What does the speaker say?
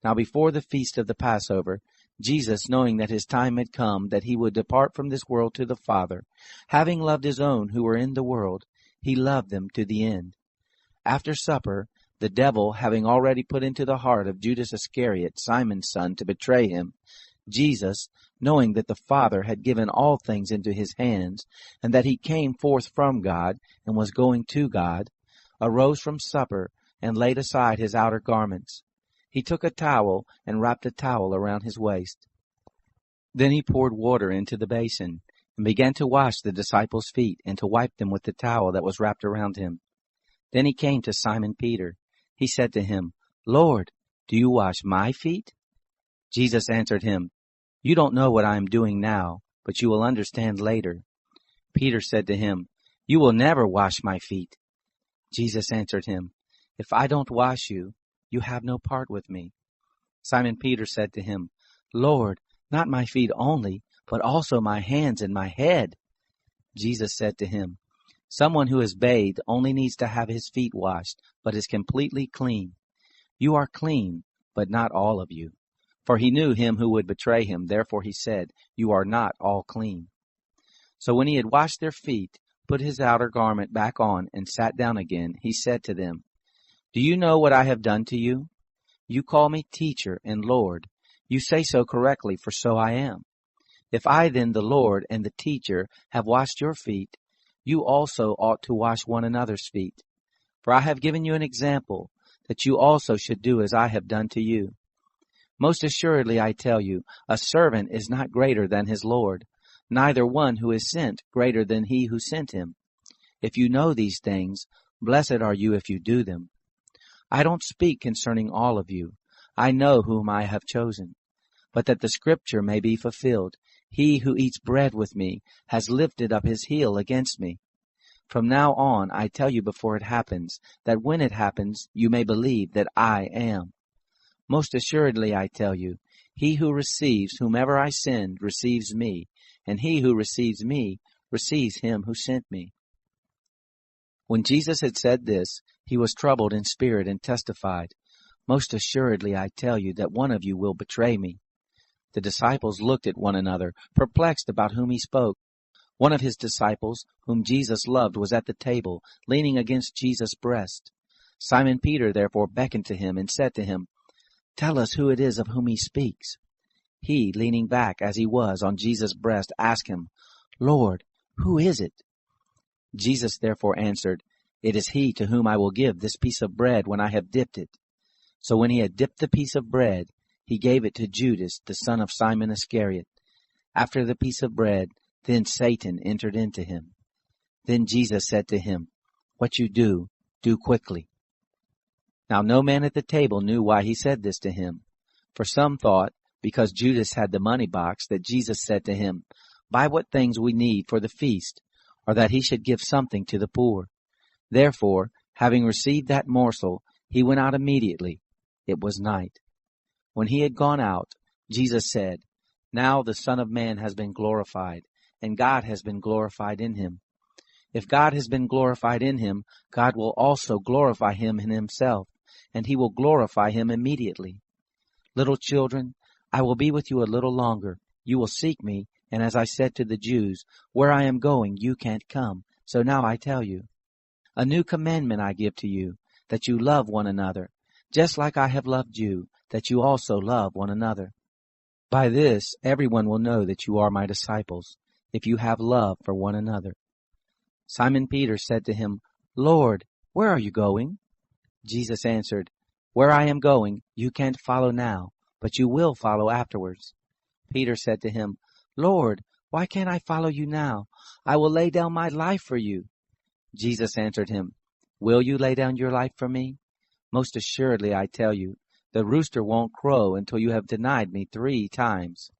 Now before the feast of the Passover, Jesus, knowing that his time had come, that he would depart from this world to the Father, having loved his own who were in the world, he loved them to the end. After supper, the devil, having already put into the heart of Judas Iscariot, Simon's son, to betray him, Jesus, knowing that the Father had given all things into his hands, and that he came forth from God, and was going to God, arose from supper, and laid aside his outer garments. He took a towel, and wrapped a towel around his waist. Then he poured water into the basin, and began to wash the disciples' feet, and to wipe them with the towel that was wrapped around him. Then he came to Simon Peter. He said to him, Lord, do you wash my feet? Jesus answered him, You don't know what I am doing now, but you will understand later. Peter said to him, You will never wash my feet. Jesus answered him, If I don't wash you, you have no part with me. Simon Peter said to him, Lord, not my feet only, but also my hands and my head. Jesus said to him, Someone who is bathed only needs to have his feet washed, but is completely clean. You are clean, but not all of you. For he knew him who would betray him, therefore he said, You are not all clean. So when he had washed their feet, put his outer garment back on, and sat down again, he said to them, Do you know what I have done to you? You call me teacher and Lord. You say so correctly, for so I am. If I then, the Lord and the teacher, have washed your feet, you also ought to wash one another's feet. For I have given you an example, that you also should do as I have done to you. Most assuredly I tell you, a servant is not greater than his Lord, neither one who is sent greater than he who sent him. If you know these things, blessed are you if you do them. I don't speak concerning all of you. I know whom I have chosen. But that the scripture may be fulfilled, he who eats bread with me has lifted up his heel against me. From now on I tell you before it happens, that when it happens you may believe that I am. Most assuredly I tell you, he who receives whomever I send receives me, and he who receives me receives him who sent me. When Jesus had said this, he was troubled in spirit and testified, Most assuredly I tell you that one of you will betray me. The disciples looked at one another, perplexed about whom he spoke. One of his disciples, whom Jesus loved, was at the table, leaning against Jesus' breast. Simon Peter therefore beckoned to him and said to him, Tell us who it is of whom he speaks. He, leaning back as he was on Jesus' breast, asked him, Lord, who is it? Jesus therefore answered, It is he to whom I will give this piece of bread when I have dipped it. So when he had dipped the piece of bread, he gave it to Judas, the son of Simon Iscariot. After the piece of bread, then Satan entered into him. Then Jesus said to him, What you do, do quickly. Now no man at the table knew why he said this to him. For some thought, because Judas had the money box, that Jesus said to him, Buy what things we need for the feast, or that he should give something to the poor. Therefore, having received that morsel, he went out immediately. It was night. When he had gone out, Jesus said, Now the Son of Man has been glorified, and God has been glorified in him. If God has been glorified in him, God will also glorify him in himself, and he will glorify him immediately. Little children, I will be with you a little longer. You will seek me, and as I said to the Jews, Where I am going, you can't come. So now I tell you. A new commandment I give to you, that you love one another, just like I have loved you, that you also love one another. By this everyone will know that you are my disciples, if you have love for one another. Simon Peter said to him, Lord, where are you going? Jesus answered, Where I am going, you can't follow now, but you will follow afterwards. Peter said to him, Lord, why can't I follow you now? I will lay down my life for you. Jesus answered him, Will you lay down your life for me? Most assuredly I tell you, the rooster won't crow until you have denied me 3 times.